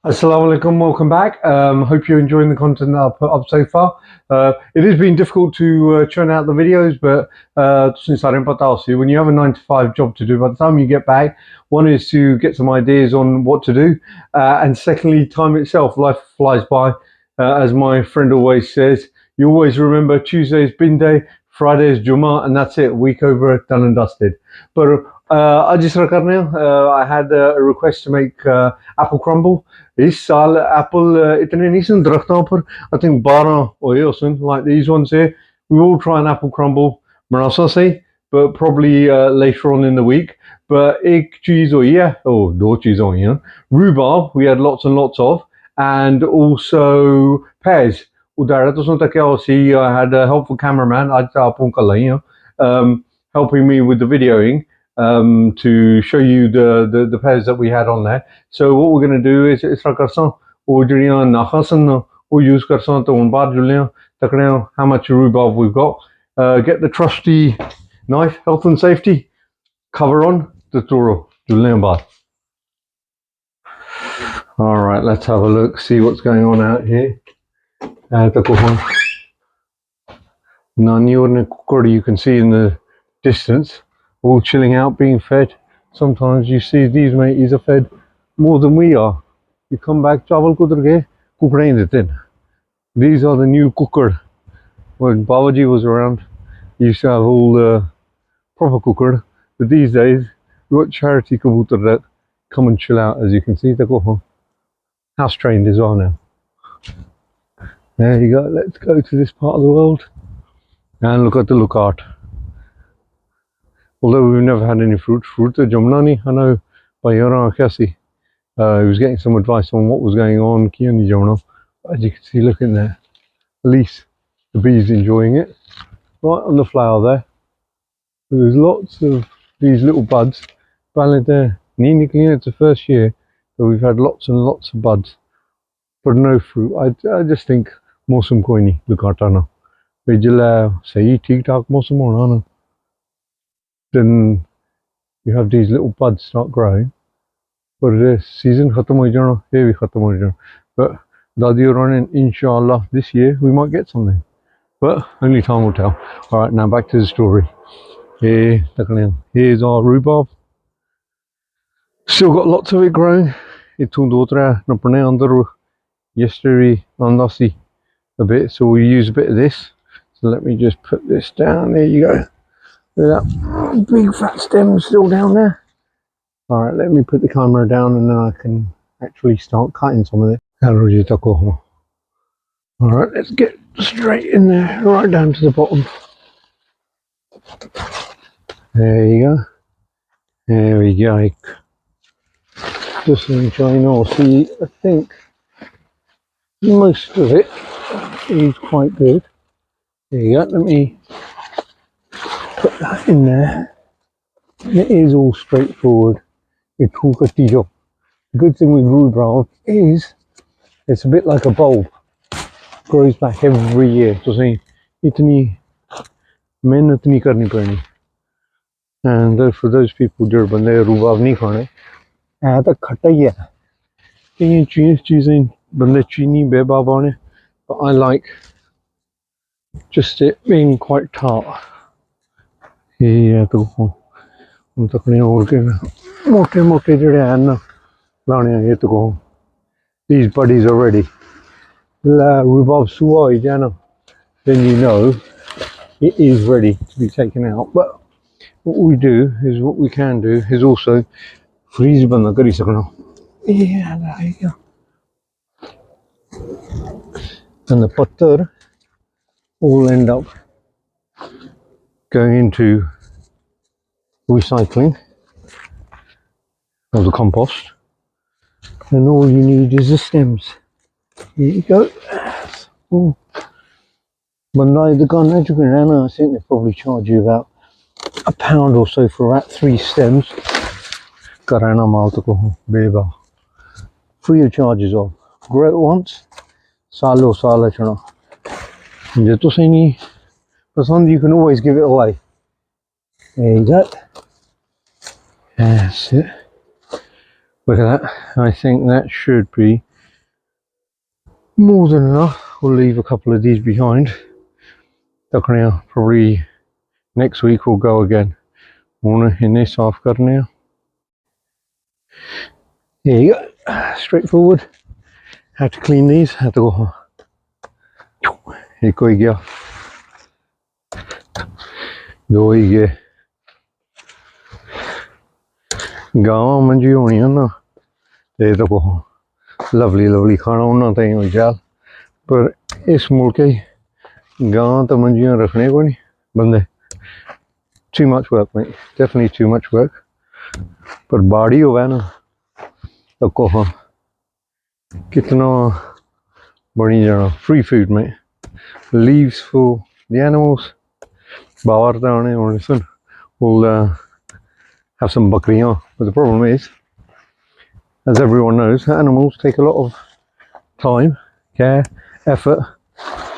Assalamu alaikum, welcome back. Hope you're enjoying the content that I've put up so far. It has been difficult to churn out the videos, but since I didn't put that, when you have a 9 to 5 job to do, by the time you get back, one is to get some ideas on what to do, and secondly, time itself. Life flies by. As my friend always says, you always remember Tuesday's bin day, Friday's Jummah, and that's it, week over, done and dusted. But I had a request to make apple crumble. इस साल apple इतने नहीं सन दरख्तों पर I think 12 हुए सन like these ones here. We will try an apple crumble बनासा से, but probably later on in the week. But एक चीज हुई है, दो चीज़ हुई हैं. Rhubarb we had lots and lots of, and also pears. उधर तो सुनता क्या होसी I had a helpful cameraman आज आपको कल ही helping me with the videoing. To show you the pears that we had on there. So what we're going to do is इस तरह करसा और जड़ियाँ नाखासन वो use करसा तो उन बाद जुलियाँ तकड़ियाँ how much rhubarb we've got. Get the trusty knife, health and safety, cover on the toro juliyaँ बाद. All right, let's have a look, see what's going on out here. Nani or kukuri you can see in the distance. All chilling out, being fed. Sometimes you see these mateys are fed more than we are. You come back, chawal kudar gaye, kukre in the. These are the new cooker. When Babaji was around, you used to have all the proper cooker. But these days, we've got charity kabutar that come and chill out, as you can see. House trained as well now. There you go. Let's go to this part of the world and look at the lookout. Although we've never had any fruit to Jamnani, I know by Yara Kasi, he was getting some advice on what was going on. Kiani Jamna, as you can see, look in there. At least the bees enjoying it. Right on the flower there. There's lots of these little buds. Valid there. It's the first year that we've had lots and lots of buds, but no fruit. I just think Mosum Koini, look at Anna. Vijala say tic tac Mosum or Anna. Then you have these little buds start growing. But this season khatam ho jana, here we khatam ho jana. But Dadi are running, inshallah, this year we might get something. But only time will tell. Alright, now back to the story. Here's our rhubarb. Still got lots of it growing. Yesterday andasi a bit, so we'll use a bit of this. So let me just put this down. There you go. That big fat stem still down there. All right, let me put the camera down and then I can actually start cutting some of it. All right, let's get straight in there, right down to the bottom. There you go. There we go. Just enjoying all. See, I think most of it is quite good. There you go. Let me put that in there. It is all straightforward. The good thing with rhubarb is it's a bit like a bulb. Grows back every year. So see, itni mehnat nahi karni padni. And for those people who bande rhubarb nahi khane, है तो खट्टा ही है. ये चीज़ें बंदे चीनी बेबा बने, but I like just it being quite tart. ये तो हम तो अपने और के मोटे जड़े हैं ना लाने ये तो को. These buddies are ready. La rhubarb suai jana, then you know it is ready to be taken out. But what we can do is also freeze banda kari sakna. Yeah, there you go. And the pattar all end up going into recycling of the compost, and all you need is the stems. Here you go. But the gun that you can run, I think they probably charge you about £1 or so for about 3 stems. Karana maltako beba. Free of charges of. Grow it once. Salo chana. Jeto se ni pasand, you can always give it away. There you go. That's it. Look at that. I think that should be more than enough. We'll leave a couple of these behind. Probably next week we'll go again. In this half garden now. Here you go. Straightforward. How to clean these. How to go. एक हो गया, दो ही गए। गावां मंजी होनी ना ते तो को लवली लवली खाना उन्ना ताई हो जाल, पर इस मुल्के गां तो मंजियां रखने को नहीं बंदे। Too much work, mate. Definitely too much work. पर बाड़ी होवे ना तो को कितना बनी जाना। Free food, mate. Leaves for the animals. Bavar down here, listen. We'll have some bakriyan. But the problem is, as everyone knows, animals take a lot of time, care, effort.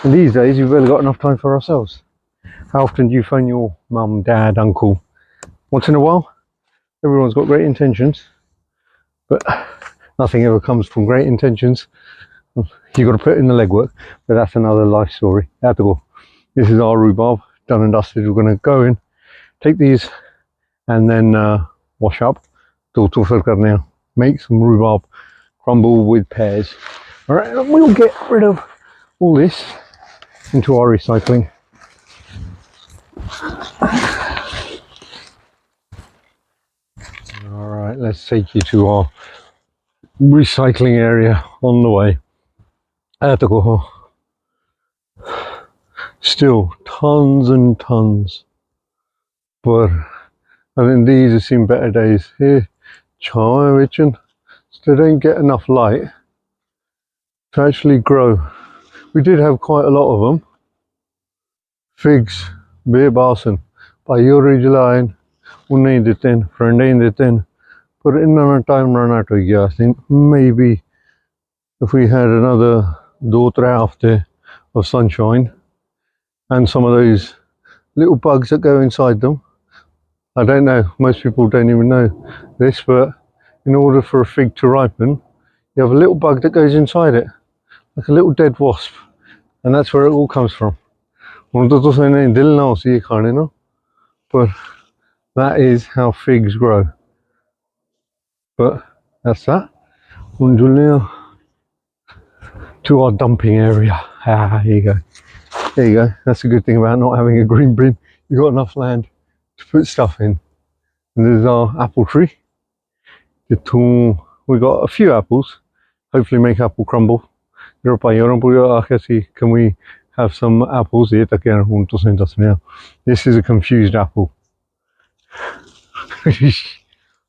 And these days, we've really got enough time for ourselves. How often do you phone your mum, dad, uncle? Once in a while. Everyone's got great intentions, but nothing ever comes from great intentions. You've got to put in the legwork, but that's another life story. This is our rhubarb, done and dusted. We're going to go in, take these, and then wash up. Make some rhubarb crumble with pears. All right, and we'll get rid of all this into our recycling. All right, let's take you to our recycling area on the way. Still tons and tons, but I think these have seen better days. Here, they don't get enough light to actually grow. We did have quite a lot of them. Figs, beer basin, by line, friend, but in another time run out of year. I think maybe if we had another 2-3 hafte of sunshine and some of those little bugs that go inside them. I don't know, most people don't even know this, but in order for a fig to ripen, you have a little bug that goes inside it, like a little dead wasp, and that's where it all comes from. But that is how figs grow. But that's that. To our dumping area. Here you go. There you go. That's a good thing about not having a green bin. You've got enough land to put stuff in. And there's our apple tree. We got a few apples. Hopefully make apple crumble. Can we have some apples? This is a confused apple.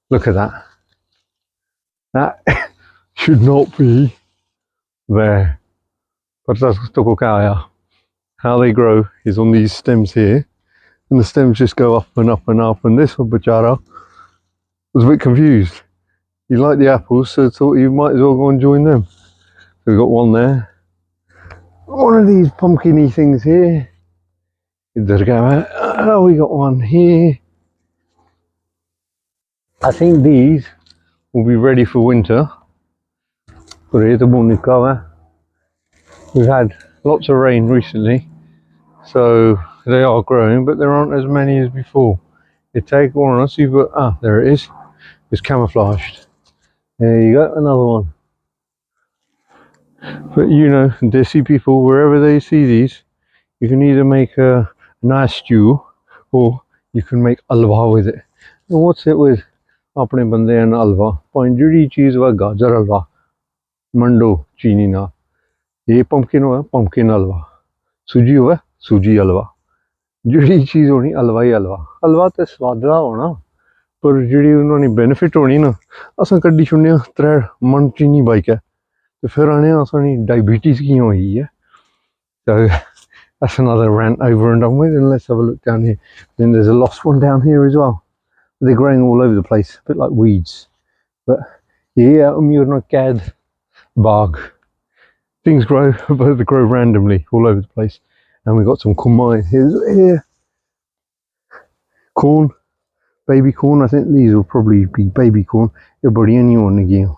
Look at that. That should not be there. But that's how they grow is on these stems here, and the stems just go up and up and up. And this one, Bachara, was a bit confused. You like the apples, so thought you might as well go and join them. So we've got one there. One of these pumpkin-y things here. Oh, we got one here. I think these will be ready for winter. We've had lots of rain recently, so they are growing, but there aren't as many as before. You take one, see, but there it is. It's camouflaged. There you go, another one. But you know, Desi people, wherever they see these, you can either make a nice stew, or you can make alwa with it. And what's it with? Apne bande and alwa. Point judi cheese wa gajar alwa. Mando chini na. Ye pumpkin ho, pumpkin alwa. Suji ho, suji alwa. Judi cheese honi alwa hi alwa. Alwa te swadra hona. पर जी उन्होंने benefit होनी ना, असा कड्डी छुड़ने 3 मन चीनी bike है, तो फिर आने असानी डायबिटीज की होई है. So that's another rant over and done with. And let's have a look down here. Then there's a lost one down here as well. They're growing all over the place, a bit like weeds. But yeah, you're not gad bog. Things grow, but they grow randomly all over the place. And we've got some kumai here. Corn. Baby corn, I think these will probably be baby corn. Everybody anyone again.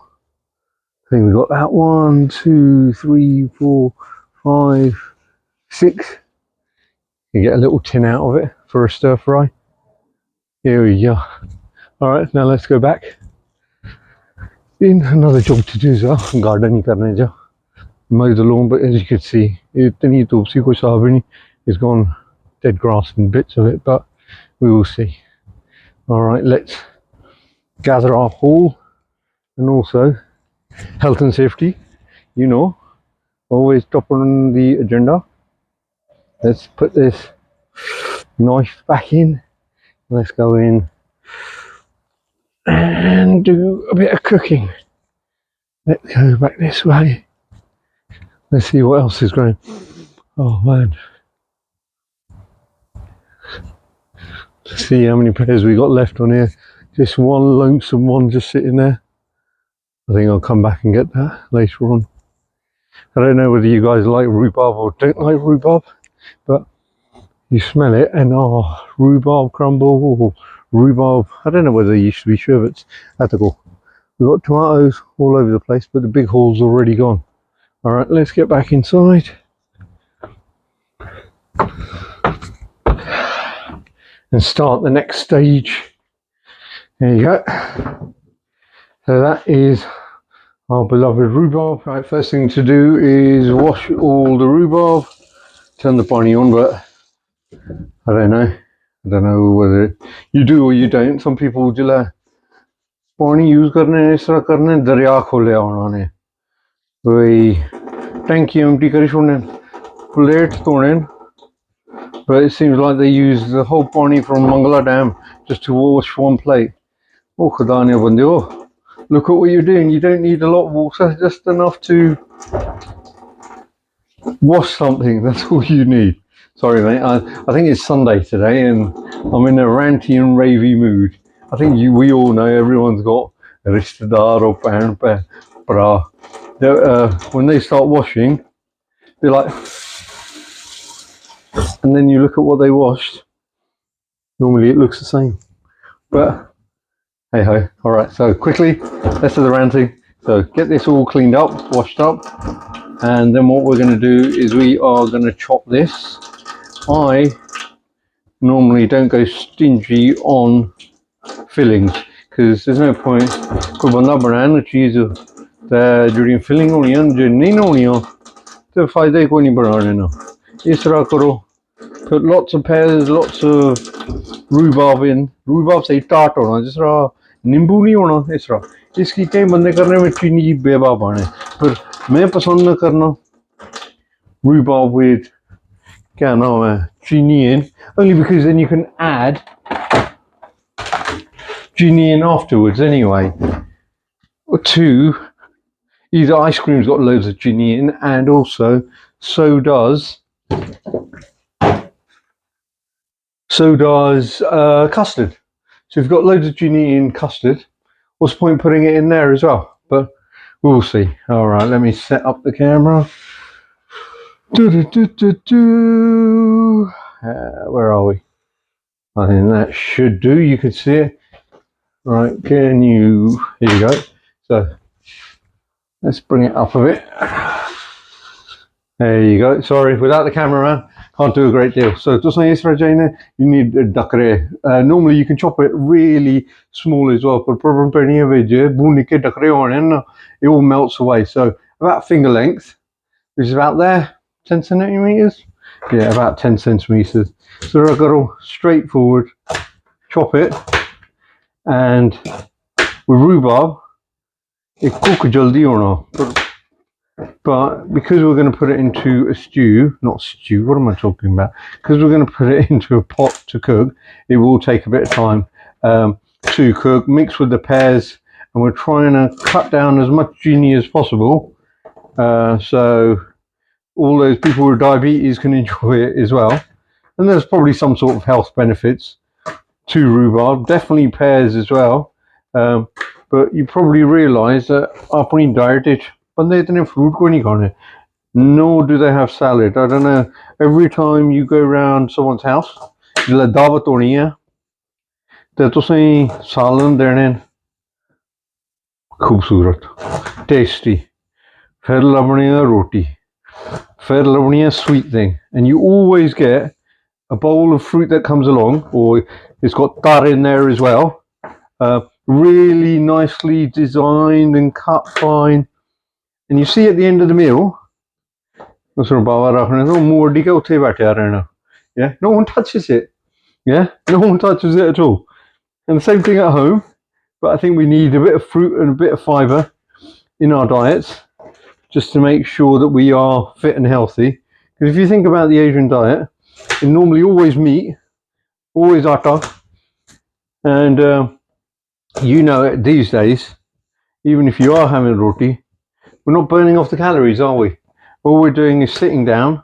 I think we got that 1, 2, 3, 4, 5, 6. You get a little tin out of it for a stir fry. Here we go. Alright, now let's go back. In another job to do as well. Garden karne ja. Mow the lawn, but as you can see, it's gone dead grass and bits of it, but we will see. Alright, let's gather our haul, and also health and safety, you know, always top on the agenda. Let's put this knife back in. Let's go in and do a bit of cooking. Let's go back this way. Let's see what else is growing. Oh man. Let's see how many pears we got left on here. Just one lonesome one just sitting there. I think I'll come back and get that later on. I don't know whether you guys like rhubarb or don't like rhubarb, but you smell it and rhubarb crumble or rhubarb. I don't know whether they used to be sherbets at the go. We've got tomatoes all over the place, but the big haul's already gone. Alright, let's get back inside. And start the next stage. There you go. So that is our beloved rhubarb. Right, first thing to do is wash all the rhubarb. Turn the pani on, but I don't know whether you do or you don't. Some people just pani use karne is tarah karne darya khole aana ne. Koi tanki empty kari chhodne, plate dhone. But it seems like they use the whole pani from Mangala Dam just to wash one plate. Oh khuda ne bande, look at what you're doing. You don't need a lot of water, just enough to wash something. That's all you need. Sorry mate, I think it's Sunday today and I'm in a ranty and ravey mood. I think we all know everyone's got a rishtedar or bhan bra. When they start washing, they're like, and then you look at what they washed. Normally it looks the same, but hey ho. All right, so quickly, let's do the ranting. So get this all cleaned up, washed up, and then what we're going to do is we are going to chop this. I normally don't go stingy on fillings because there's no point. कोई बंदा बनाए ना चीज़ तो जुड़ी filling होनी है जो नहीं होनी हो तो फायदा ही कोई नहीं बनाने ना. इस तरह करो. Put lots of pears, lots of rhubarb in. Rhubarb से tart होना जिस तरह नींबू नहीं होना इस तरह. इसकी कई बंदे करने में चीनी बेबा बाने पर मैं पसंद न करना rhubarb with क्या नाम है चीनी in, only because then you can add chini in afterwards anyway. Or two, either ice cream's got loads of chini in, and also so does custard. So if you've got loads of chini in custard, what's the point putting it in there as well? But we'll see. All right, let me set up the camera. Where are we? I think that should do. You can see it. Right, can you? Here you go. So let's bring it up a bit. There you go. Sorry, without the cameraman, can't do a great deal. So just like this, you need a dakre. Normally you can chop it really small as well, but problem it all melts away. So about finger length, which is about there, 10 centimeters. Yeah, about 10 centimeters. So I've got all straightforward, chop it, and with rhubarb, it cook jaldi hona. But because we're going to put it into a stew, not stew, what am I talking about? Because we're going to put it into a pot to cook, it will take a bit of time to cook, mix with the pears, and we're trying to cut down as much chini as possible. So all those people with diabetes can enjoy it as well. And there's probably some sort of health benefits to rhubarb, definitely pears as well. But you probably realise that apni diet ich bande itne fruit ko nahi khane, nor do they have salad. I don't know, every time you go around someone's house jilla dawat honi hai te tusi salan dene खूबसूरत, tasty. फिर लबनी roti. फिर लबनी sweet thing. And you always get a bowl of fruit that comes along, or it's got tar in there as well. Really nicely designed and cut fine. And you see at the end of the meal, yeah, no one touches it. Yeah, no one touches it at all. And the same thing at home, but I think we need a bit of fruit and a bit of fibre in our diets just to make sure that we are fit and healthy. Because if you think about the Asian diet, it's normally always meat, always atta, and you know these days, even if you are having roti, we're not burning off the calories, are we? All we're doing is sitting down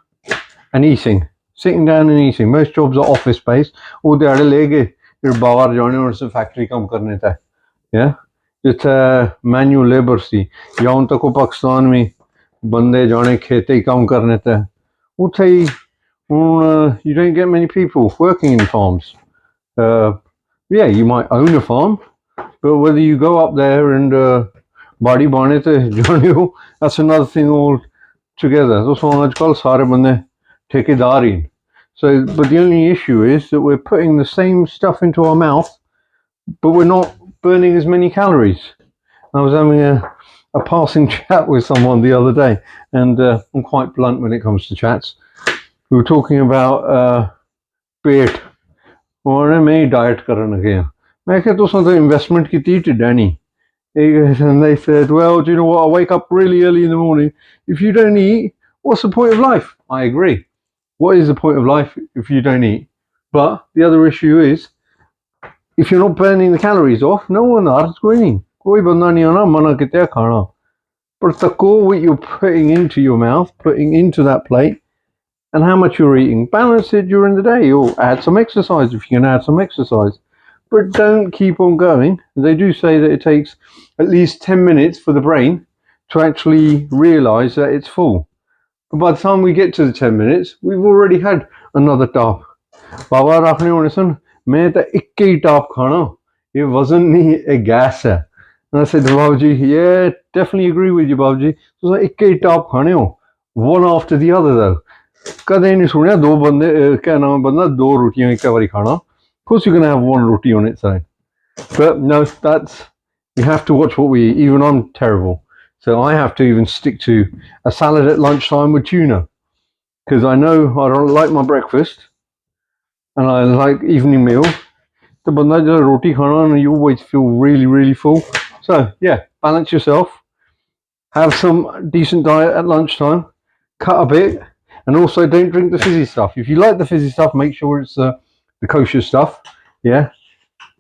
and eating. Sitting down and eating. Most jobs are office based. Or they are lege. You're bahar jane or some factory kam karne tha. Yeah? It's manual labor si. Yahan tak ko Pakistan mein bande jane khete kam karne tha. You don't get many people working in farms. Yeah, you might own a farm, but whether you go up there and body bane te jane ho, that's another thing altogether. Those ajkal sare bande ठेकेदार ही. So, but the only issue is that we're putting the same stuff into our mouth, but we're not burning as many calories. I was having a passing chat with someone the other day, and I'm quite blunt when it comes to chats. We were talking about पेट और मैं diet करने गया. मैं कहता हूँ तो investment की थी Danny. And they said, well, do you know what? I wake up really early in the morning. If you don't eat, what's the point of life? I agree. What is the point of life if you don't eat? But the other issue is, if you're not burning the calories off, no one is going. Koi banda nahi aana mana kitya khana. But tako what you're putting into your mouth, putting into that plate, and how much you're eating. Balance it during the day, or add some exercise if you can add some exercise. But don't keep on going. They do say that it takes at least 10 minutes for the brain to actually realize that it's full. But by the time we get to the 10 minutes, we've already had another top. Baba rakhne hone sun, main ta ikke hi top khana. It wasn't a gas. And I said to Babaji, yeah, definitely agree with you, Babaji. So ikke hi top khane ho. One after the other though. Kade nahi sunya do bande kya naam banda do rotiyan ek baari khana. Of course you're going to have one roti on its own. But no, you have to watch what we eat. Even I'm terrible. So I have to even stick to a salad at lunchtime with tuna. Because I know I don't like my breakfast. And I like evening meal. The banda roti khana and you always feel really, really full. So yeah, balance yourself. Have some decent diet at lunchtime. Cut a bit. And also don't drink the fizzy stuff. If you like the fizzy stuff, make sure it's the kosher stuff. Yeah.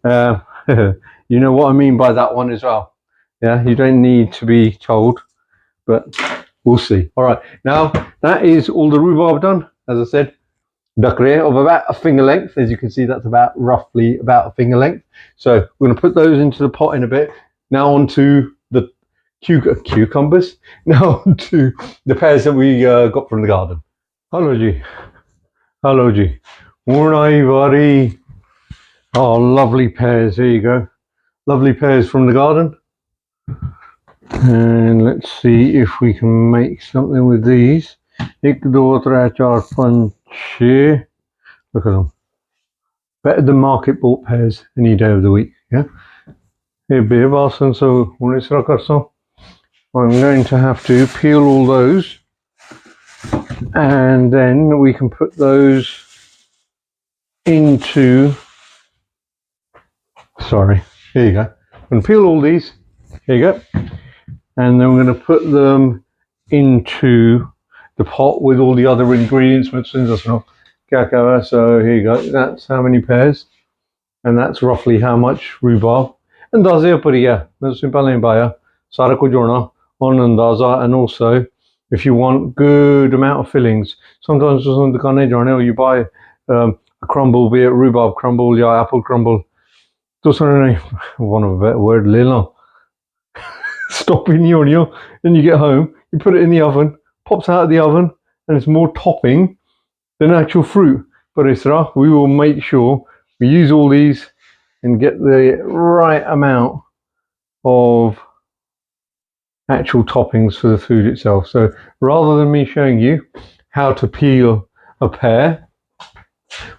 You know what I mean by that one as well. Yeah, you don't need to be told, but we'll see. All right, now that is all the rhubarb done. As I said, dakre of about a finger length. As you can see, that's roughly about a finger length. So we're going to put those into the pot in a bit. Now onto the cucumbers. Now onto the pears that we got from the garden. Hello, G. Hello, G. Oh, lovely pears. There you go. Lovely pears from the garden. And let's see if we can make something with these. Look at them. Better than market bought pears any day of the week. Yeah. So I'm going to have to peel all those, and then we can put those into. Sorry. Here you go. I'm going to peel all these. Here you go. And then I'm going to put them into the pot with all the other ingredients. So here you go. That's how many pears. And that's roughly how much rhubarb. And also, if you want good amount of fillings, sometimes you buy a crumble, be it rhubarb crumble or apple crumble. One of a better word, Lila. Stopping you on you, then you get home, you put it in the oven, pops out of the oven, and it's more topping than actual fruit. But we will make sure we use all these and get the right amount of actual toppings for the food itself. So rather than me showing you how to peel a pear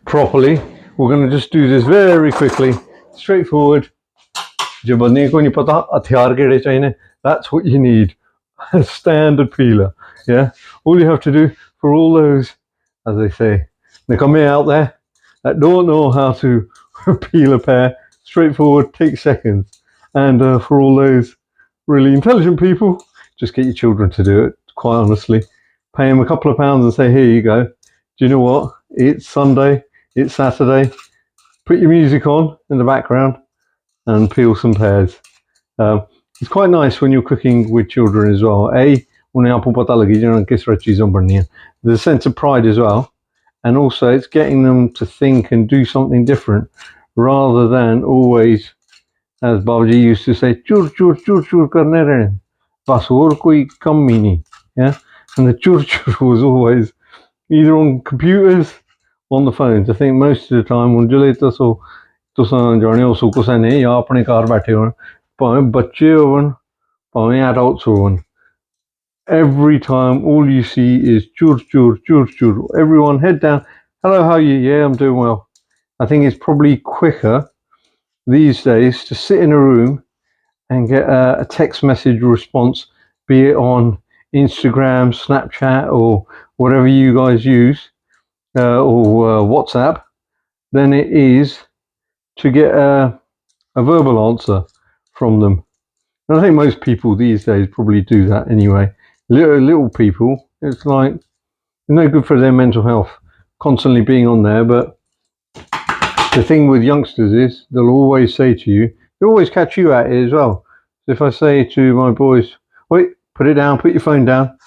properly, we're going to just do this very quickly, straightforward. That's what you need. A standard peeler. Yeah, all you have to do for all those, as they say, they come out there that don't know how to peel a pear, straightforward, takes seconds. And for all those really intelligent people, just get your children to do it, quite honestly. Pay them a couple of pounds and say, here you go. Do you know what? It's Sunday, it's Saturday. Put your music on in the background and peel some pears. It's quite nice when you're cooking with children as well. There's a sense of pride as well. And also it's getting them to think and do something different rather than always, as Babaji used to say, chur chur chur chur karne rahe, bas aur koi kam hi nahi. Yeah, and the chur chur was always either on computers, on the phones. I think most of the time on Julita, so जाने हो सुख से नहीं या अपने car बैठे हो भावें बच्चे होवन भावें adults होवन. Every time all you see is chur chur chur chur. Everyone head down. Hello, how are you? Yeah, I'm doing well. I think it's probably quicker these days to sit in a room and get a text message response, be it on Instagram, Snapchat, or whatever you guys use, or WhatsApp, than it is to get a verbal answer from them. And I think most people these days probably do that anyway. Little people, it's like no good for their mental health constantly being on there. But the thing with youngsters is they'll always say to you, they'll always catch you at it as well. So if I say to my boys, wait, put it down, put your phone down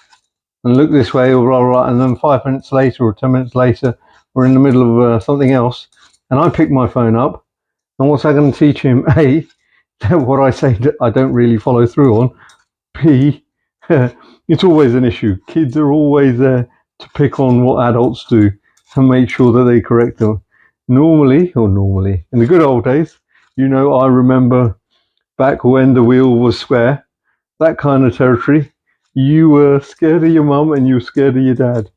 and look this way, or blah, blah, blah, and then 5 minutes later or 10 minutes later we're in the middle of something else and I pick my phone up, and what's that going to teach him? A, that what I say I don't really follow through on. B, it's always an issue. Kids are always there to pick on what adults do and make sure that they correct them. Normally, in the good old days, you know, I remember back when the wheel was square, that kind of territory, you were scared of your mum and you were scared of your dad.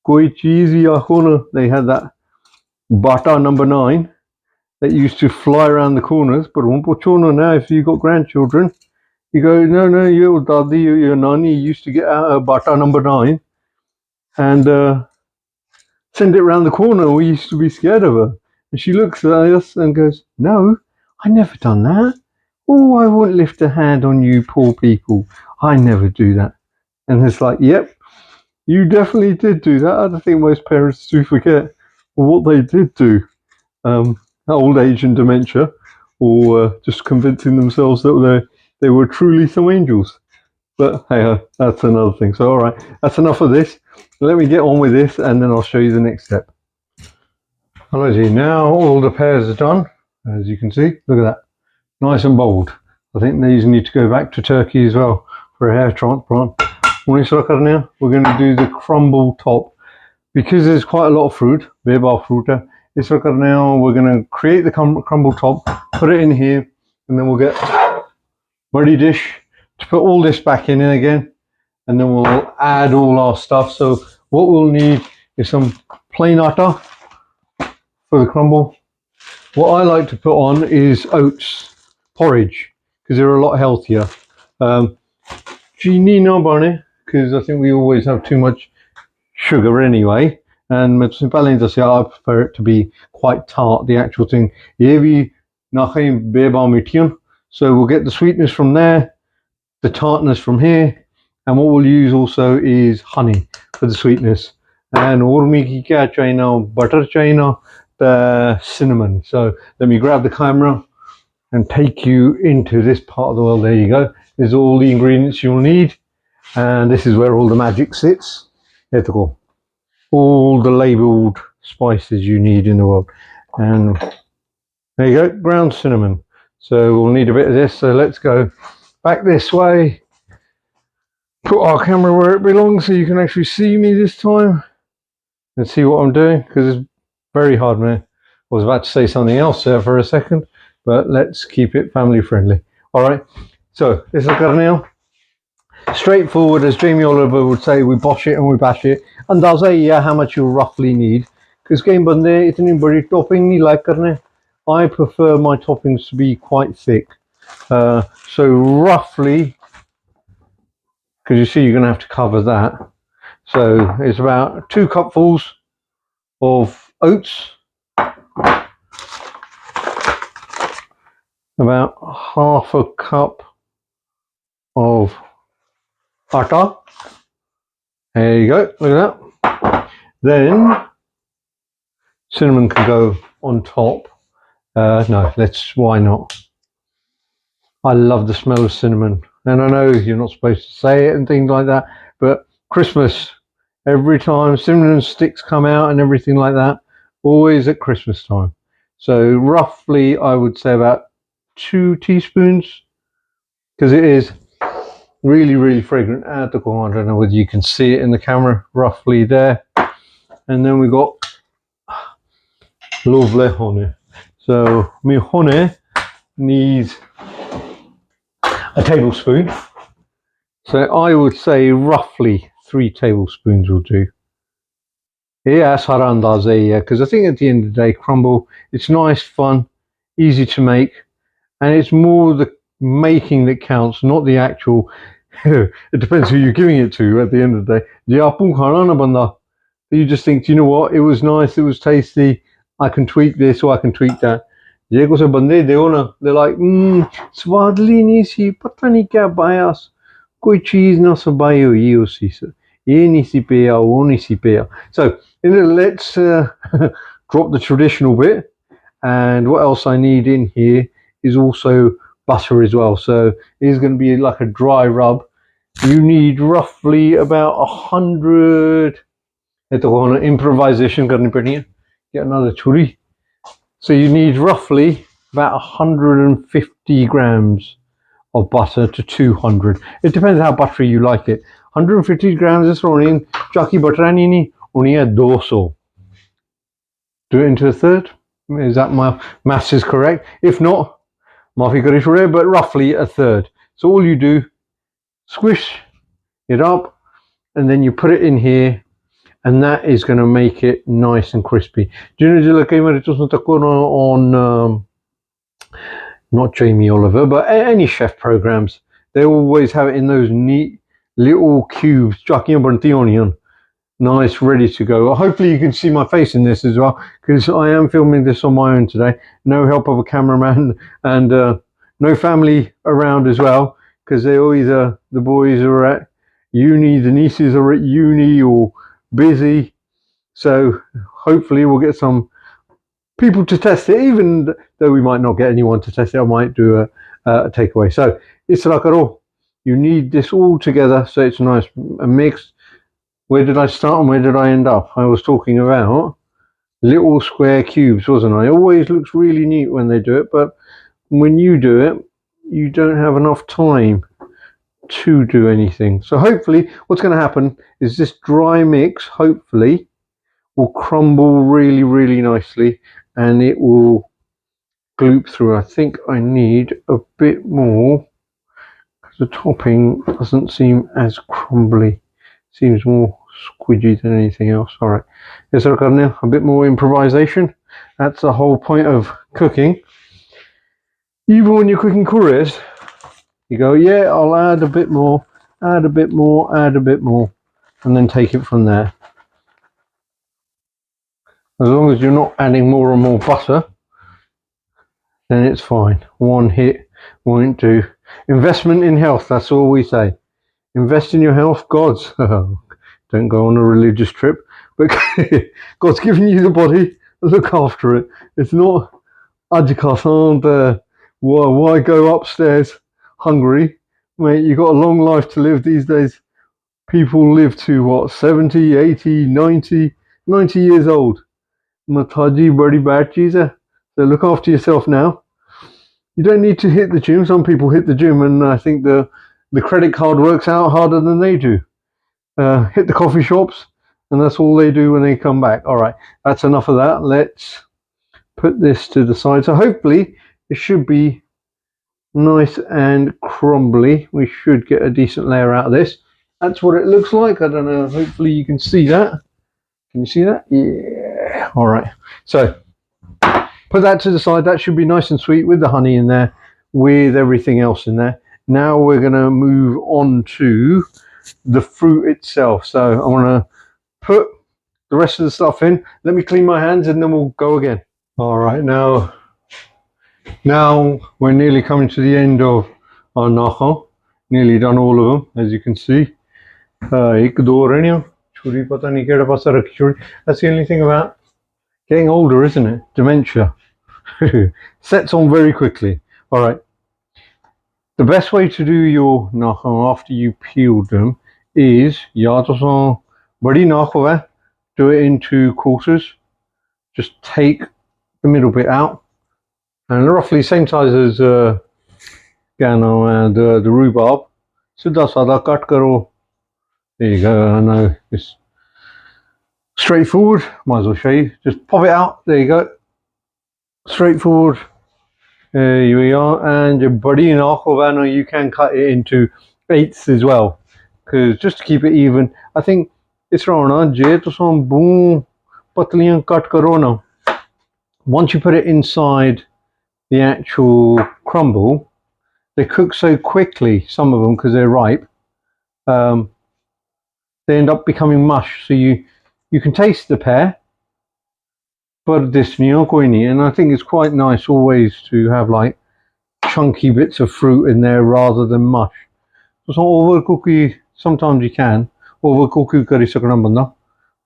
Koi cheez ya khona, they had that bata number 9 that used to fly around the corners. But now, if you've got grandchildren, you go, no, your daddy, your nanny used to get out a bata number 9 and send it around the corner. We used to be scared of her. And she looks at us and goes, no, I never done that. Oh, I wouldn't lift a hand on you poor people. I never do that. And it's like, yep, you definitely did do that. I think most parents do forget what they did do. Old age and dementia, or just convincing themselves that they were truly some angels. But hey, that's another thing. So all right, that's enough of this. Let me get on with this and then I'll show you the next step. Alrighty, now all the pears are done. As you can see, look at that, nice and bold. I think these need to go back to Turkey as well for a hair transplant. We're going to do the crumble top because there's quite a lot of fruit. Now we're going to create the crumble top, put it in here, and then we'll get a muddy dish to put all this back in again, and then we'll add all our stuff. So what we'll need is some plain atta for the crumble. What I like to put on is oats porridge because they're a lot healthier. Chini no bane, because I think we always have too much sugar anyway. And I prefer it to be quite tart, the actual thing. So we'll get the sweetness from there, the tartness from here, and what we'll use also is honey for the sweetness. And butter china, the cinnamon. So let me grab the camera and take you into this part of the world. There you go. There's all the ingredients you'll need. And this is where all the magic sits. Here to go. All the labelled spices you need in the world. And there you go, ground cinnamon. So we'll need a bit of this. So let's go back this way. Put our camera where it belongs so you can actually see me this time and see what I'm doing, because it's very hard, man. I was about to say something else there for a second, but let's keep it family friendly. All right, so this is now. Straightforward, as Jamie Oliver would say, we bosh it and we bash it. अंदाजा ही है how much you roughly need. Because कई बंदे इतनी बड़ी topping नहीं like करने. I prefer my toppings to be quite thick. So roughly, because you see you're going to have to cover that. So it's about 2 cupfuls of oats, about half a cup of atta. There you go, look at that. Then cinnamon can go on top. No, why not? I love the smell of cinnamon. And I know you're not supposed to say it and things like that, but Christmas, every time cinnamon sticks come out and everything like that, always at Christmas time. So roughly I would say about 2 teaspoons, because it is really, really fragrant. I don't know whether you can see it in the camera, roughly there. And then we got lovely honey. So my honey needs a tablespoon. So I would say roughly 3 tablespoons will do. Yeah, because I think at the end of the day, crumble, it's nice, fun, easy to make, and it's more the making that counts, not the actual. It depends who you're giving it to at the end of the day. You just think, do you know what, it was nice, it was tasty, I can tweak this or I can tweak that. They're like, swadli nahi si, pata nahi kya bias, koi cheez na sabai hui usi se. Ye nahi si paya, wo nahi si paya. So let's drop the traditional bit. And what else I need in here is also butter as well. So it is going to be like a dry rub. You need roughly about 100. Improvisation karni padni hai. Get another churi. So you need roughly about 150 grams of butter to 200. It depends how buttery you like it. 150 grams is running. Chaki butter ani only 200. Do it into a third. Is that my maths is correct? If not, maafi kare chhode, but roughly a third. So all you do, squish it up, and then you put it in here, and that is going to make it nice and crispy. Do you know on not Jamie Oliver, but any chef programs, they always have it in those neat little cubes, nice, ready to go. Hopefully you can see my face in this as well, because I am filming this on my own today. No help of a cameraman, and no family around as well, because they always the boys are at uni, the nieces are at uni or busy. So hopefully we'll get some people to test it, even though we might not get anyone to test it. I might do a takeaway. So it's like you need this all together so it's nice and mixed. Where did I start and where did I end up? I was talking about little square cubes, wasn't I? It always looks really neat when they do it, but when you do it, you don't have enough time to do anything. So hopefully what's going to happen is this dry mix, hopefully, will crumble really, really nicely, and it will gloop through. I think I need a bit more, because the topping doesn't seem as crumbly. Seems more squidgy than anything else. All right, let's look at now. A bit more improvisation. That's the whole point of cooking. Even when you're cooking curries, you go, yeah, I'll add a bit more, add a bit more, add a bit more, and then take it from there. As long as you're not adding more and more butter, then it's fine. One hit won't do. Investment in health, that's all we say. Invest in your health, God's. Don't go on a religious trip, but God's given you the body, look after it. It's not why go upstairs hungry? Mate, you've got a long life to live these days. People live to what, 70, 80, 90 years old. Mataji badi bad cheese. So look after yourself now. You don't need to hit the gym. Some people hit the gym, and I think the credit card works out harder than they do. Hit the coffee shops, and that's all they do when they come back. All right, that's enough of that. Let's put this to the side. So hopefully it should be nice and crumbly. We should get a decent layer out of this. That's what it looks like. I don't know, hopefully you can see that. Can you see that? Yeah. All right, so put that to the side. That should be nice and sweet with the honey in there, with everything else in there. Now we're going to move on to the fruit itself. So I want to put the rest of the stuff in. Let me clean my hands and then we'll go again. All right, now we're nearly coming to the end of our nacho. Nearly done all of them, as you can see. That's the only thing about getting older, isn't it? Dementia. Sets on very quickly. All right. The best way to do your nacho after you peeled them is, do it into quarters. Just take the middle bit out, and roughly same size as the rhubarb. Sidha sada cut karo. There you go. I know it's straightforward. Might as well show you. Just pop it out. There you go. Straightforward. There you are. And your body in Arcovano, you can cut it into eighths as well, because just to keep it even, I think it's wrong. Boom, patliyan cut karo na. Once you put it inside the actual crumble, they cook so quickly, some of them, because they're ripe, they end up becoming mush. So you can taste the pear, but this and I think it's quite nice always to have like chunky bits of fruit in there rather than mush. So overcook, sometimes you can overcook kari sakna banda,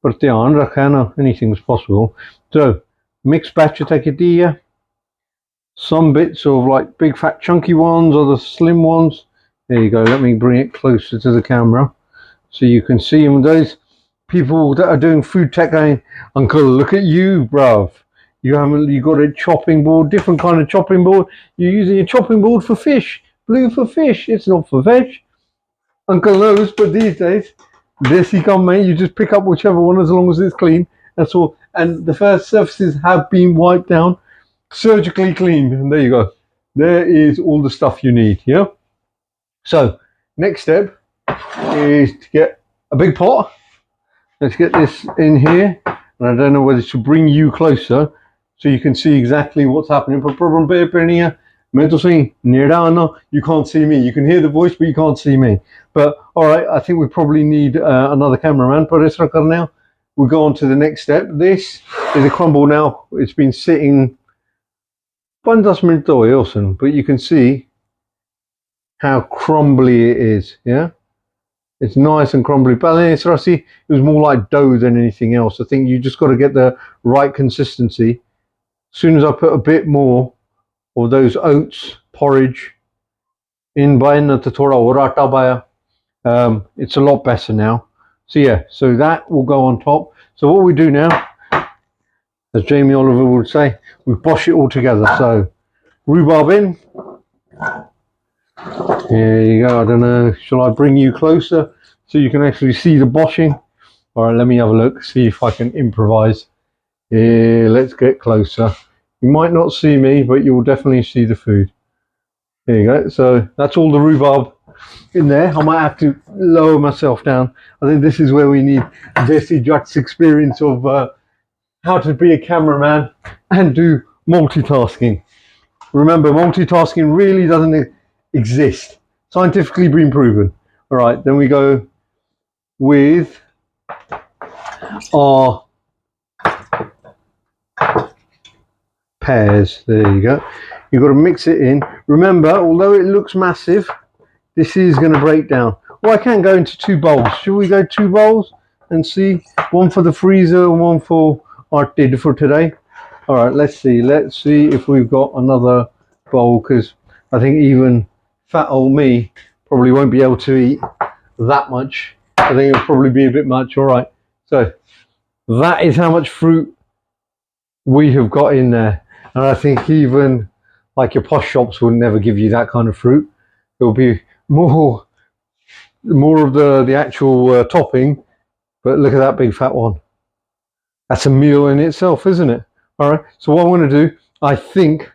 but dhyan rakhna, anything's possible. So mixed batch take it. Some bits of like big fat chunky ones or the slim ones. There you go. Let me bring it closer to the camera so you can see them. Those people that are doing food tech going, Uncle, look at you, bruv. You got a chopping board, different kind of chopping board. You're using a chopping board for fish, blue for fish. It's not for veg. Uncle knows, but these days, Desi come, mate. You just pick up whichever one as long as it's clean. That's all. And the first surfaces have been wiped down, surgically cleaned, and there you go. There is all the stuff you need. Yeah. So next step is to get a big pot. Let's get this in here, and I don't know whether to bring you closer so you can see exactly what's happening. But problem here, you can't see me. You can hear the voice, but you can't see me. But all right, I think we probably need another cameraman. But now we'll go on to the next step. This is a crumble now. It's been sitting 5 minutes, but you can see how crumbly it is. Yeah. It's nice and crumbly, but it was more like dough than anything else. I think you just got to get the right consistency. As soon as I put a bit more of those oats porridge in, it's a lot better now. So yeah, so that will go on top. So what we do now, as Jamie Oliver would say, we bosh it all together. So rhubarb in. There you go. I don't know, shall I bring you closer so you can actually see the boshing? All right, let me have a look, see if I can improvise. Yeah, let's get closer. You might not see me, but you'll definitely see the food. There you go. So that's all the rhubarb in there. I might have to lower myself down. I think this is where we need Desi Jack's experience of how to be a cameraman and do multitasking. Remember, multitasking really doesn't exist. Scientifically been proven. All right, then we go with our pears. There you go. You've got to mix it in. Remember, although it looks massive, this is going to break down. Well, I can go into 2 bowls. Should we go 2 bowls and see? One for the freezer and one for our dinner for today. All right, let's see. Let's see if we've got another bowl, because I think even fat old me probably won't be able to eat that much. I think it'll probably be a bit much. All right, so that is how much fruit we have got in there, and I think even like your posh shops will never give you that kind of fruit. It'll be more of the actual topping, but look at that big fat one. That's a meal in itself, isn't it? All right, so what I'm going to do, I think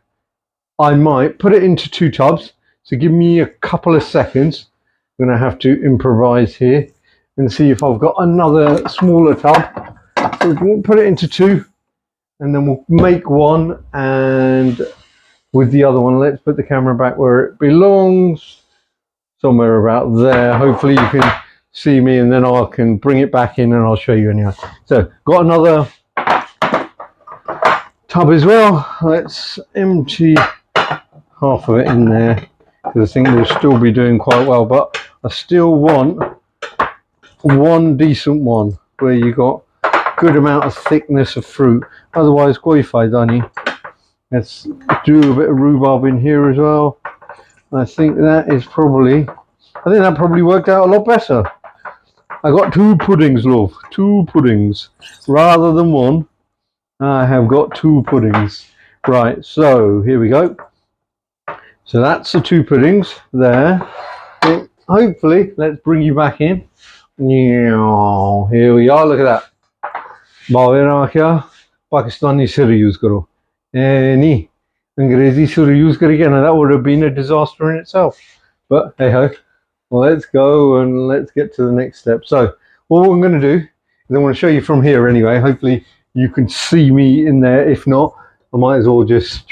I might put it into 2 tubs. So give me a couple of seconds. I'm going to have to improvise here and see if I've got another smaller tub. So we'll put it into two, and then we'll make one, and with the other one, let's put the camera back where it belongs, somewhere about there. Hopefully you can see me, and then I can bring it back in and I'll show you anyway. So got another tub as well. Let's empty half of it in there, because I think we'll still be doing quite well, but I still want one decent one where you got good amount of thickness of fruit. Otherwise, qualified, Danny. Let's do a bit of rhubarb in here as well. I think that is probably, I think that probably worked out a lot better. I got two puddings, love. Two puddings rather than one. I have got two puddings. Right, so here we go. So that's the two puddings there. And hopefully, let's bring you back in. Here we are, look at that. Pakistani sir use karo. Nahi, Angrezi sir use kar again, and that would have been a disaster in itself. But hey ho, well, let's go and let's get to the next step. So what I'm going to do is I'm going to show you from here anyway. Hopefully you can see me in there. If not, I might as well just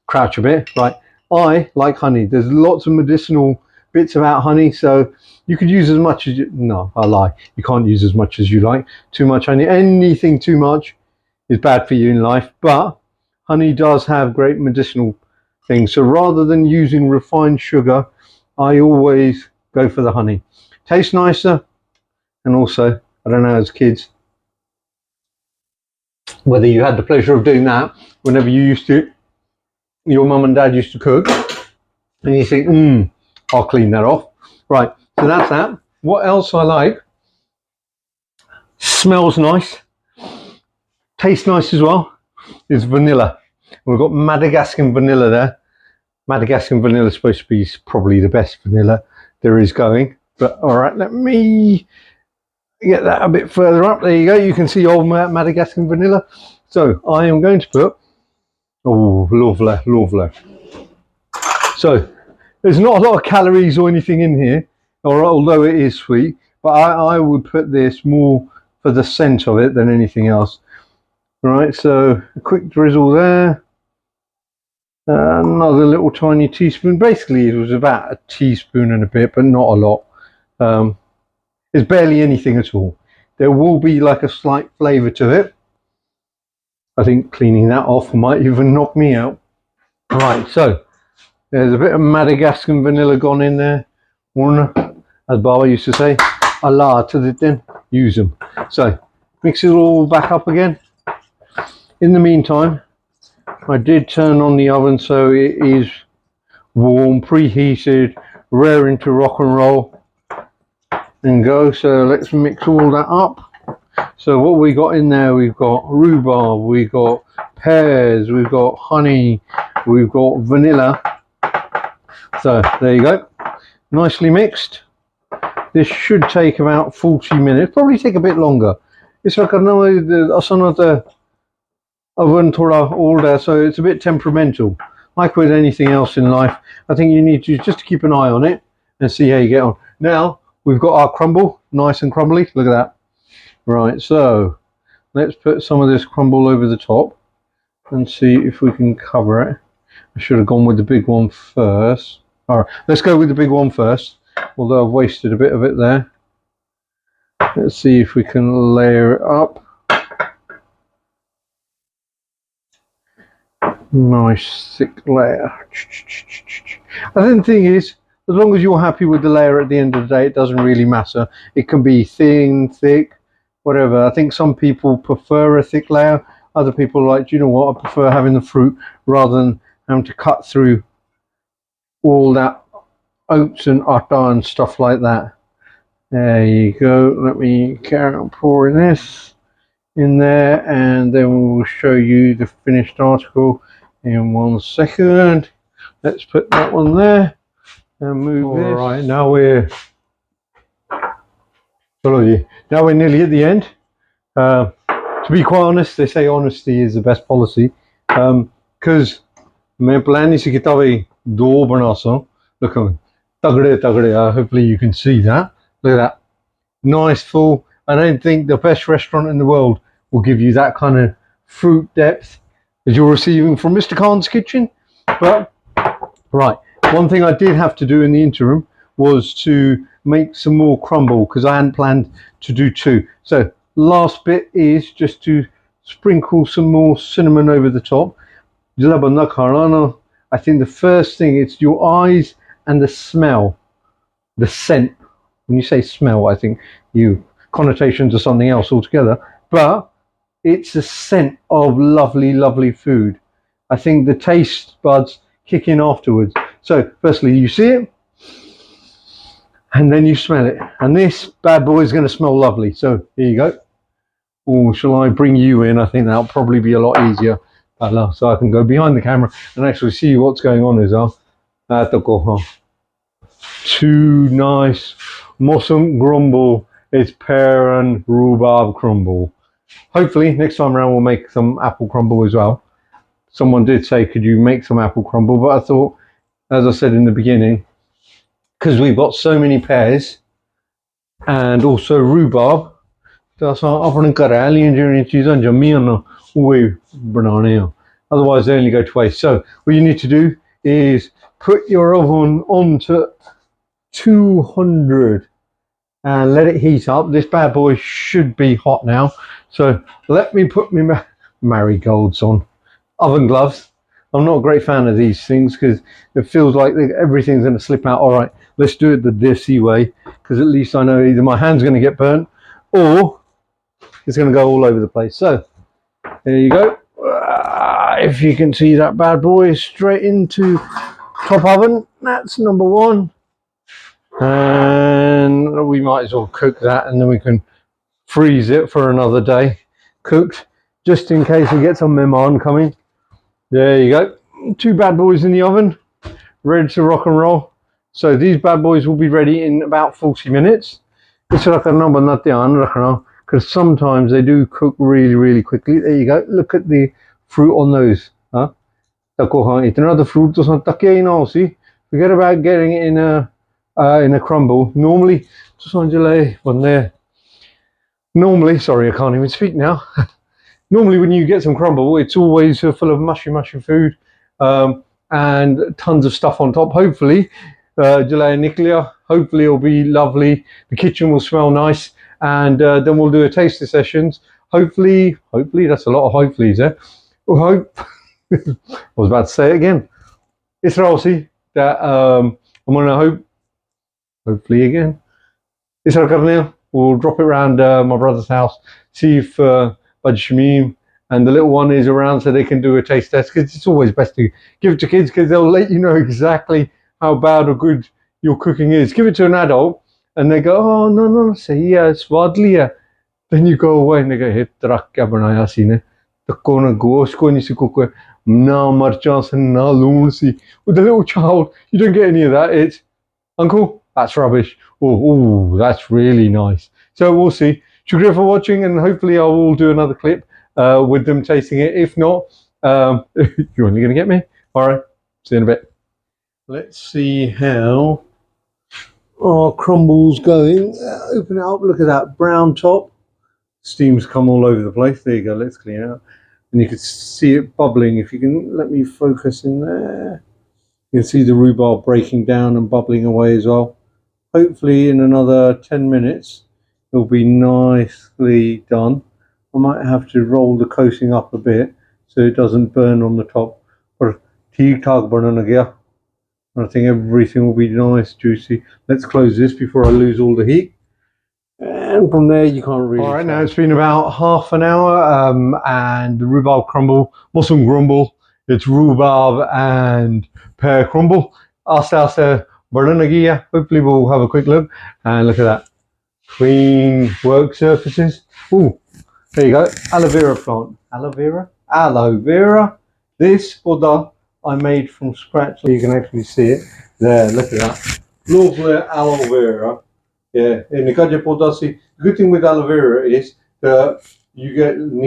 crouch a bit. Right, I like honey. There's lots of medicinal bits about honey, so you could use as much as you, no, I lie. You can't use as much as you like. Too much honey, anything too much is bad for you in life, but honey does have great medicinal things. So rather than using refined sugar, I always go for the honey. Tastes nicer, and also, I don't know, as kids, whether you had the pleasure of doing that whenever you used to, your mum and dad used to cook, and you think, I'll clean that off. Right, so that's that. What else I like? Smells nice, tastes nice as well, is vanilla. We've got Madagascar vanilla there. Madagascar vanilla is supposed to be probably the best vanilla there is going. But all right, let me get that a bit further up. There you go. You can see old Madagascar vanilla. So I am going to put, oh, lovely, lovely. So there's not a lot of calories or anything in here, or although it is sweet, but I would put this more for the scent of it than anything else. Right, so a quick drizzle there. Another little tiny teaspoon. Basically it was about a teaspoon and a bit, but not a lot. There's barely anything at all. There will be like a slight flavour to it. I think cleaning that off might even knock me out. Right, so there's a bit of Madagascar vanilla gone in there. One, as Baba used to say, Allah to the din, use them. So mix it all back up again. In the meantime, I did turn on the oven so it is warm, preheated, raring to rock and roll and go. So let's mix all that up. So what we got in there, we've got rhubarb, we've got pears, we've got honey, we've got vanilla. So there you go, nicely mixed. This should take about 40 minutes, probably take a bit longer. It's like, I know the oven thoda older, so it's a bit temperamental. Like with anything else in life, I think you need to just keep an eye on it and see how you get on. Now we've got our crumble, nice and crumbly. Look at that. Right, so let's put some of this crumble over the top and see if we can cover it. I should have gone with the big one first. All right, let's go with the big one first, although I've wasted a bit of it there. Let's see if we can layer it up. Nice thick layer. And the thing is, as long as you're happy with the layer at the end of the day, it doesn't really matter. It can be thin, thick, whatever. I think some people prefer a thick layer. Other people like, you know what, I prefer having the fruit rather than having to cut through all that oats and atta and stuff like that. There you go. Let me carry on pouring this in there, and then we'll show you the finished article in 1 second. Let's put that one there and move this. All right, now we're nearly at the end. To be quite honest, they say honesty is the best policy, because my plan is to get away do बनासा Look on. Hopefully you can see that. Look at that. Nice full. I don't think the best restaurant in the world will give you that kind of fruit depth as you're receiving from Mr. Khan's kitchen. But, right, one thing I did have to do in the interim was to make some more crumble because I hadn't planned to do two. So, last bit is just to sprinkle some more cinnamon over the top. I think the first thing, it's your eyes and the smell, the scent. When you say smell, I think you connotation to something else altogether, but it's a scent of lovely, lovely food. I think the taste buds kick in afterwards. So firstly you see it and then you smell it, and this bad boy is going to smell lovely. So here you go. Oh, shall I bring you in? I think that'll probably be a lot easier, so I can go behind the camera and actually see what's going on as well. Too nice. Mustn't grumble. It's pear and rhubarb crumble. Hopefully next time around we'll make some apple crumble as well. Someone did say, could you make some apple crumble? But I thought, as I said in the beginning, because we've got so many pears and also rhubarb, otherwise they only go to waste. So what you need to do is put your oven on to 200 and let it heat up. This bad boy should be hot now. So let me put my marigolds on. Oven gloves. I'm not a great fan of these things because it feels like everything's going to slip out. All right, let's do it the Desi way, because at least I know either my hand's going to get burnt or it's going to go all over the place. So there you go. If you can see that bad boy straight into top oven, that's number one. And we might as well cook that, and then we can freeze it for another day cooked, just in case we get some mehman coming. There you go. Two bad boys in the oven, ready to rock and roll. So these bad boys will be ready in about 40 minutes. Because sometimes they do cook really, really quickly. There you go. Look at the fruit on those. See, forget about getting it in a crumble. Normally, sorry, I can't even speak now. Normally when you get some crumble, it's always full of mushy food and tons of stuff on top. Hopefully, hopefully it'll be lovely. The kitchen will smell nice, and then we'll do a taster sessions. Hopefully, that's a lot of hopefulys there. I was about to say it again. It's Rossi that I'm gonna hopefully again. It's we'll drop it around my brother's house, see if Bud Shamim and the little one is around so they can do a taste test, because it's always best to give it to kids because they'll let you know exactly how bad or good your cooking is. Give it to an adult and they go, oh no, say yeah, it's wadliya. Then you go away and they go, hit trakya banaya sine. With the little child, you don't get any of that. It's, uncle, that's rubbish. Oh, that's really nice. So we'll see. Shukriya for watching, and hopefully I will do another clip with them tasting it. If not, you're only going to get me. All right, see you in a bit. Let's see how our crumble's going. Open it up. Look at that brown top. Steam's come all over the place. There you go. Let's clean it up. And you can see it bubbling. If you can let me focus in there, you can see the rhubarb breaking down and bubbling away as well. Hopefully in another 10 minutes it'll be nicely done. I might have to roll the coating up a bit so it doesn't burn on the top. But I think everything will be nice, juicy. Let's close this before I lose all the heat. And from there you can't really. All right, now it's been about half an hour and the rhubarb crumble, mustn't grumble. It's rhubarb and pear crumble. Hopefully we'll have a quick look and look at that. Clean work surfaces. Oh, there you go. Aloe vera plant. Aloe vera? Aloe vera. This order I made from scratch. So you can actually see it. There, look at that. Lovely aloe vera. Yeah, and the good thing with aloe vera is that you get and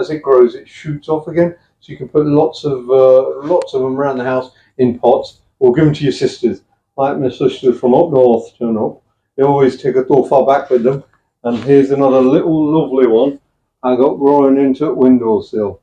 as it grows, it shoots off again. So you can put lots of them around the house in pots. or give them to your sisters. Like my sisters from up north, you know, they always take a tofa back with them. And here's another little lovely one I got growing into a windowsill.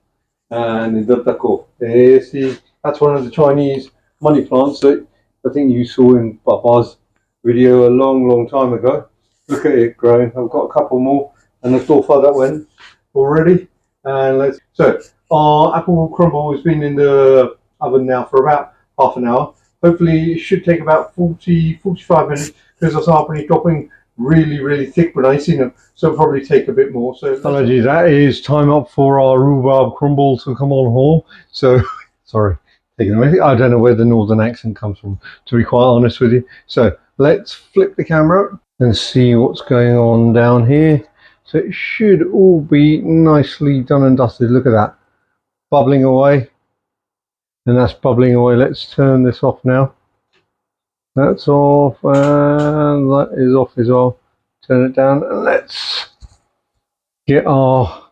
And Desi, that's one of the Chinese money plants that I think you saw in Papa's video a long time ago. Look at it growing. I've got a couple more, and the tofa that went already. And so our apple crumble has been in the oven now for about half an hour. Hopefully it should take about 45 minutes because I was pretty chopping really thick, but I see them, so it'll probably take a bit more. So apologies, that is time up for our rhubarb crumble to come on home. So sorry, taking away. I don't know where the northern accent comes from, to be quite honest with you. So let's flip the camera and see what's going on down here. So it should all be nicely done and dusted. Look at that, bubbling away, and that's bubbling away. Let's turn this off now. That's off, and that is off as well. Turn it down, and let's get our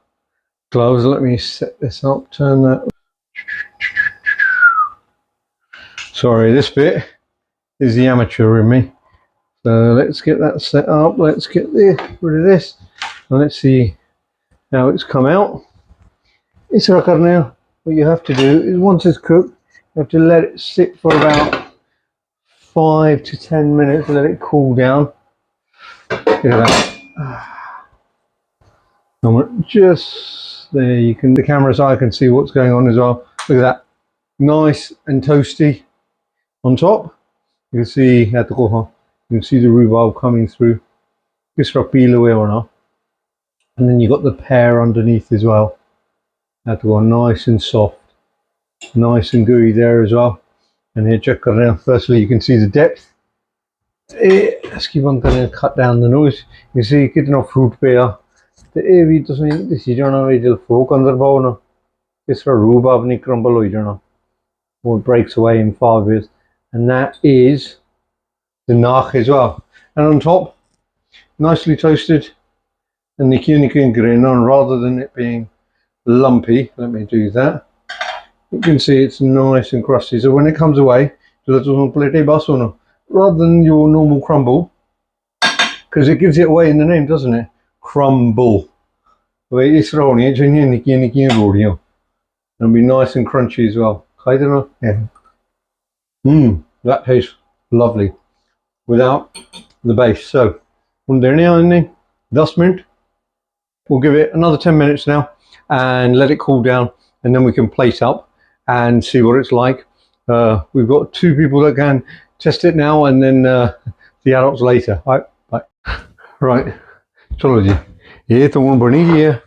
gloves. Let me set this up, turn that. Sorry, this bit is the amateur in me. So let's get that set up. Let's get rid of this. And let's see how it's come out. It's rakar now. What you have to do is once it's cooked, you have to let it sit for about 5 to 10 minutes, let it cool down. Look at that. And we're just there. You can, the camera's eye can see what's going on as well. Look at that, nice and toasty on top. You can see the rhubarb coming through. And then you got the pear underneath as well. That's nice and soft, nice and gooey there as well. And here, check it out. Firstly, you can see the depth. Let's keep on going to cut down the nose. You see, getting off fruit pear. The AV doesn't this is not a little folk under bone. It's a rhubarb ni crumble, you know. Or it breaks away in fibers. And that is the nach as well. And on top, nicely toasted. And the unicorn grain on, rather than it being lumpy. Let me do that. You can see it's nice and crusty. So when it comes away, rather than your normal crumble, because it gives it away in the name, doesn't it? Crumble. It'll be nice and crunchy as well. I don't know. Yeah. That tastes lovely without the base. So, dust mint. We'll give it another 10 minutes now and let it cool down, and then we can plate up and see what it's like. We've got 2 people that can test it now, and then the adults later. Right. Chalo ji. Ye to one bani hai.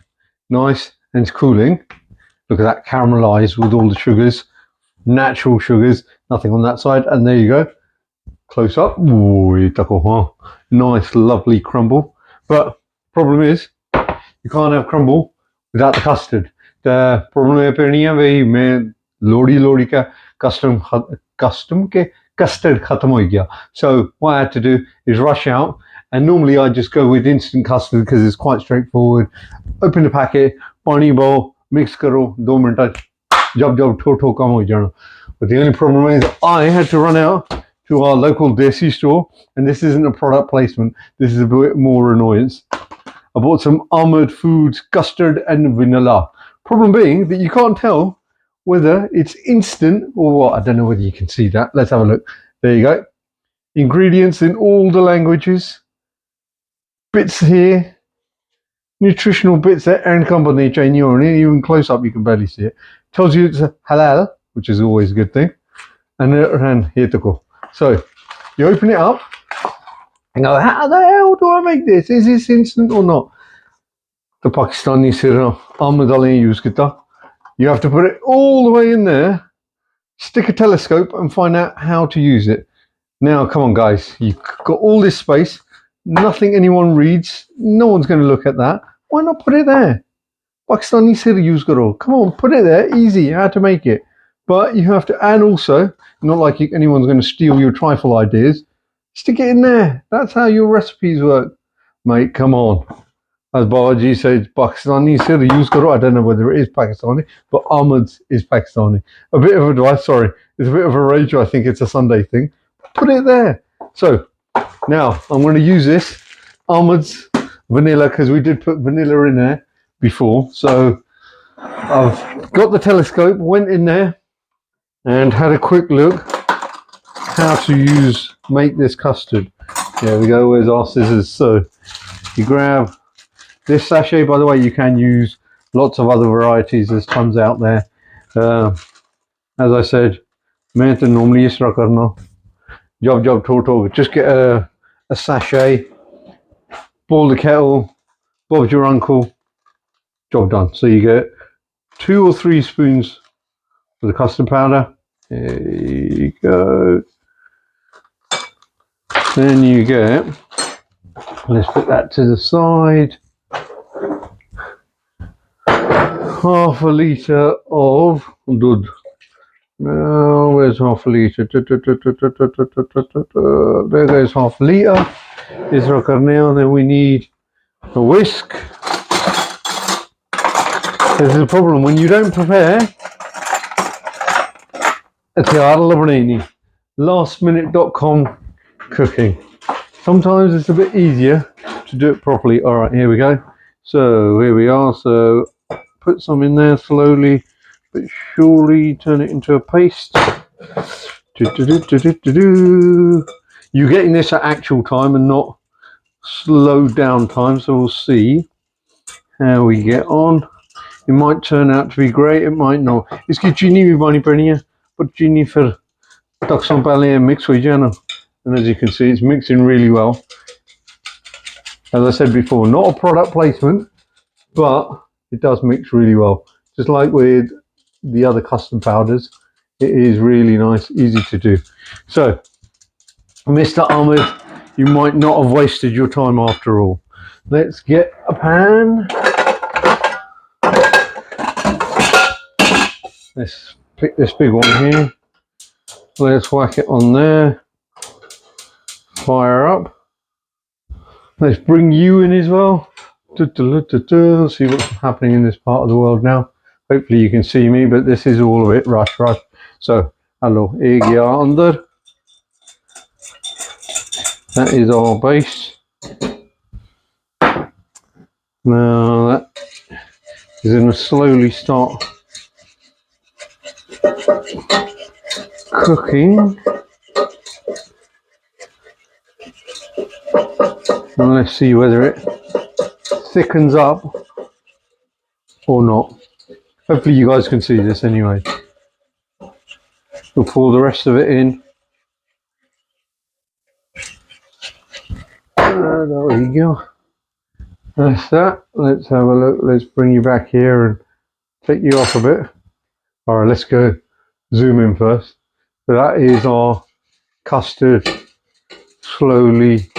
Nice and it's cooling. Look at that, caramelized with all the sugars, natural sugars, nothing on that side. And there you go. Close up. Nice, lovely crumble. But problem is, you can't have crumble without the custard. The problem is lodi ka custard khatam ho gaya. So what I had to do is rush out, and normally I just go with instant custard because it's quite straightforward. Open the packet, pani bowl, mix karo, 2 minutes, jab tho kam ho jana. But the only problem is I had to run out to our local Desi store, and this isn't a product placement. This is a bit more annoyance. I bought some Ahmed Foods custard and vanilla. Problem being that you can't tell whether it's instant or what. I don't know whether you can see that. Let's have a look. There you go. Ingredients in all the languages. Bits here. Nutritional bits there. And company even close up you can barely see it. Tells you it's halal, which is always a good thing. And here to go. So you open it up and go, how the hell do I make this? Is this instant or not? The Pakistani sirah Ahmed Ali use kita. You have to put it all the way in there, stick a telescope and find out how to use it. Now, come on guys, you've got all this space, nothing anyone reads, no one's going to look at that. Why not put it there? Pakistani sirah use karo. Come on, put it there, easy, how to make it. But you have to, and also, not like anyone's going to steal your trifle ideas, stick it in there. That's how your recipes work. Mate, come on. as Babaji said, Pakistani sir use karo. I don't know whether it is Pakistani, but almonds is Pakistani. A bit of advice, sorry, it's a bit of a rage. I think it's a Sunday thing. Put it there. So now I'm going to use this almonds vanilla because we did put vanilla in there before. So I've got the telescope, went in there and had a quick look how to make this custard. There we go. Where's our scissors? So you grab this sachet. By the way, you can use lots of other varieties. There's tons out there. As I said, मैं तो normally इस तरह करना. Job total. Just get a sachet, boil the kettle, Bob's your uncle, job done. So you get 2 or 3 spoons of the custard powder. There you go. Then you get, let's put that to the side, half a litre of dud. Now, where's half a litre? There goes half a litre. Now, then we need a whisk. This is a problem when you don't prepare. Lastminute.com cooking. Sometimes it's a bit easier to do it properly. All right, here we go. So here we are. So put some in there slowly but surely, turn it into a paste. You're getting this at actual time and not slowed down time, so we'll see how we get on. It might turn out to be great, it might not. इसकी चीनी भी पानी पड़नी है, but चीनी फिर तक पहले mix हो जाना. And as you can see, it's mixing really well. As I said before, not a product placement, but it does mix really well. Just like with the other custard powders, it is really nice, easy to do. So, Mr. Ahmed, you might not have wasted your time after all. Let's get a pan. Let's pick this big one here. Let's whack it on there. Fire up. Let's bring you in as well. See what's happening in this part of the world now. Hopefully you can see me, but this is all a bit rush. So, hello, egg under. That is our base. Now that is going to slowly start cooking. And let's see whether it thickens up or not. Hopefully you guys can see this anyway. We'll pour the rest of it in. There we go. That's that. Let's have a look. Let's bring you back here and take you off a bit. Alright, let's go zoom in first. So that is our custard slowly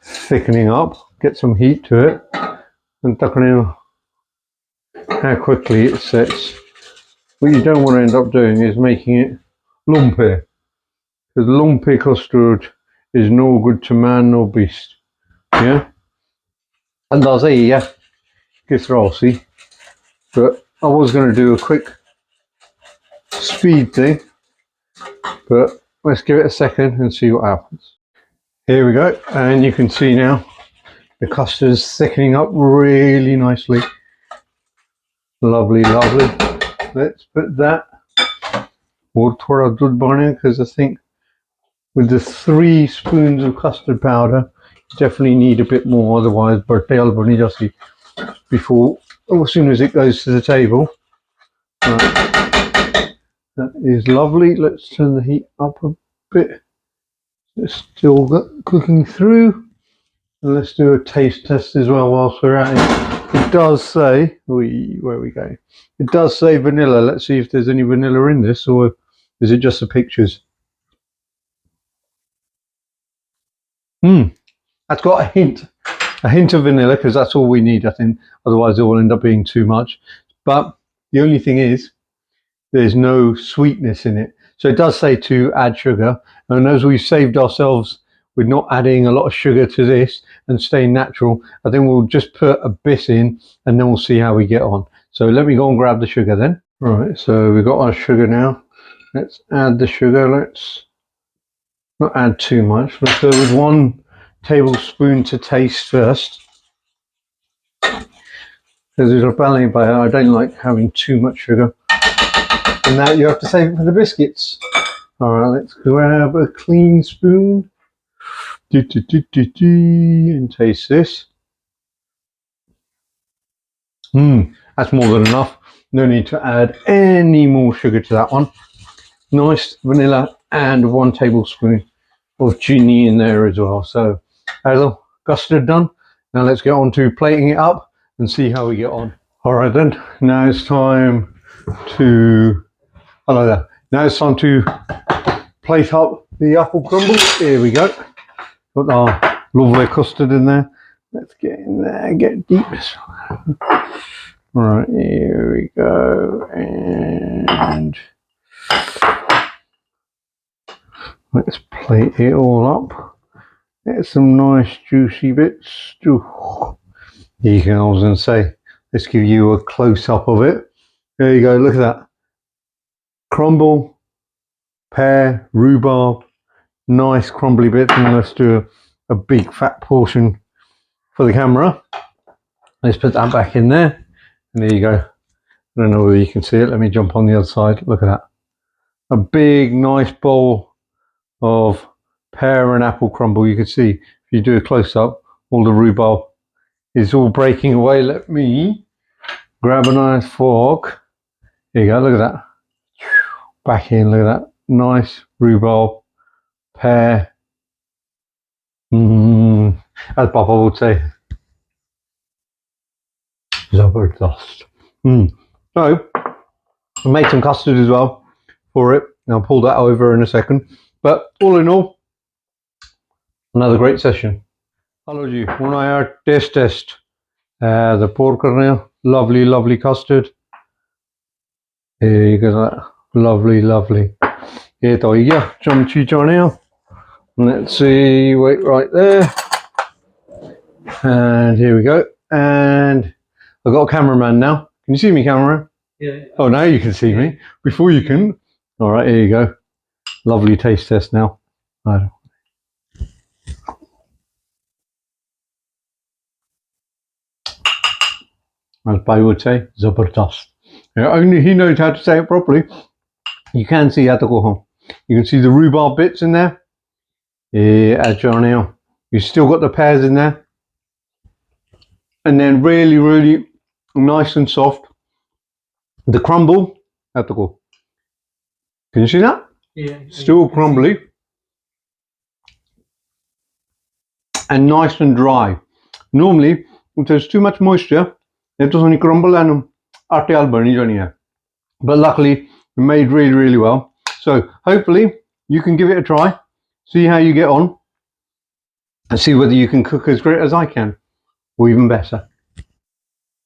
thickening up. Get some heat to it. And how quickly it sets. What you don't want to end up doing is making it lumpy. Because lumpy custard is no good to man nor beast. Yeah? And that's it, yeah. Gets rosy. But I was going to do a quick speed thing. But let's give it a second and see what happens. Here we go. And you can see now the custard is thickening up really nicely. Lovely, lovely. Let's put that because I think with the 3 spoons of custard powder, you definitely need a bit more, otherwise before, as soon as it goes to the table. Right. That is lovely. Let's turn the heat up a bit. It's still cooking through. And let's do a taste test as well whilst we're at it. It does say, where are we going? It does say vanilla. Let's see if there's any vanilla in this, or is it just the pictures? That's got a hint of vanilla, because that's all we need, I think. Otherwise, it will end up being too much. But the only thing is, there's no sweetness in it. So it does say to add sugar. And as we've saved ourselves with not adding a lot of sugar to this and staying natural, I think we'll just put a bit in and then we'll see how we get on. So let me go and grab the sugar then. Right, so we've got our sugar now. Let's add the sugar. Let's not add too much. Let's go with 1 tablespoon to taste first. Because it's a ballet butter, I don't like having too much sugar. And now you have to save it for the biscuits. Alright, let's grab a clean spoon. And taste this. That's more than enough. No need to add any more sugar to that one. Nice vanilla and 1 tablespoon of chini in there as well. So a little custard done. Now let's get on to plating it up and see how we get on. Alright then, now it's time to, hello there. Now it's time to plate up the apple crumble. Here we go. Got our lovely custard in there. Let's get in there, get deep. Right, here we go. And let's plate it all up. Get some nice juicy bits. You can, I was going to say, let's give you a close-up of it. There you go, look at that. Crumble, pear, rhubarb, nice crumbly bits. And let's do a big fat portion for the camera. Let's put that back in there. And there you go. I don't know whether you can see it. Let me jump on the other side. Look at that. A big, nice bowl of pear and apple crumble. You can see, if you do a close-up, all the rhubarb is all breaking away. Let me grab a nice fork. There you go, look at that. Back in, look at that. Nice rhubarb, pear. As Papa would say. Zabardast. So, I made some custard as well for it. I'll pull that over in a second. But all in all, another great session. Hello जी, ਹੁਣ ਆਇਆ test the pour करने हैं. Lovely custard. Here you go, lovely. ये तो ही गया चमची चाने हैं. Let's see, wait right there. And here we go. And I've got a cameraman now. Can you see me, cameraman? Yeah. Oh, now you can see me. Before you can. All right, here you go. Lovely taste test now. As Pai would say, Zabardast. Yeah, only he knows how to say it properly. You can see Atakohon. You can see the rhubarb bits in there. Yeah, you still got the pears in there. And then really nice and soft. The crumble, Atako. Can you see that? Yeah. Still crumbly. And nice and dry. Normally, if there's too much moisture, it doesn't crumble and artial burning on here. But luckily, we made really well. So hopefully you can give it a try, see how you get on, and see whether you can cook as great as I can, or even better.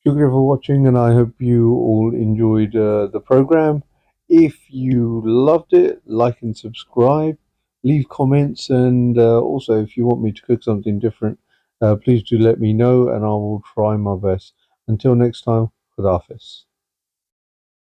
Shukriya for watching, and I hope you all enjoyed the program. If you loved it, like and subscribe, leave comments, and also if you want me to cook something different, please do let me know and I will try my best. Until next time, Khudafis.